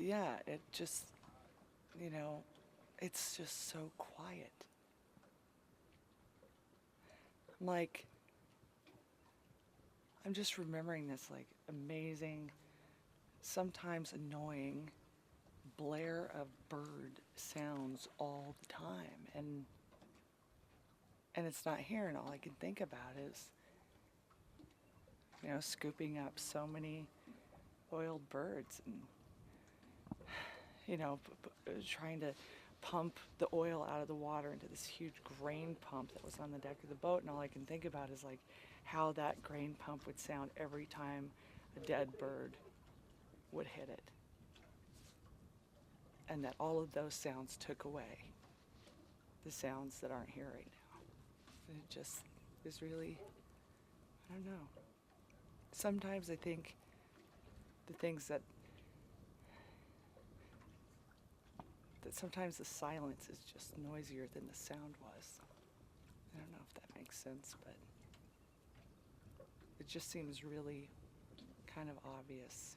yeah, it just, you know, it's just so quiet. I'm like, I'm just remembering this like amazing, sometimes annoying blare of bird sounds all the time, and it's not here, and all I can think about is, scooping up so many oiled birds and, trying to pump the oil out of the water into this huge grain pump that was on the deck of the boat, and all I can think about is like how that grain pump would sound every time a dead bird would hit it. And that all of those sounds took away the sounds that aren't here right now. And it just is really, I don't know. Sometimes I think the things that sometimes the silence is just noisier than the sound was. I don't know if that makes sense, but it just seems really kind of obvious.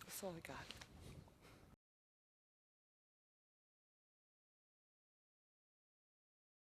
That's all I got.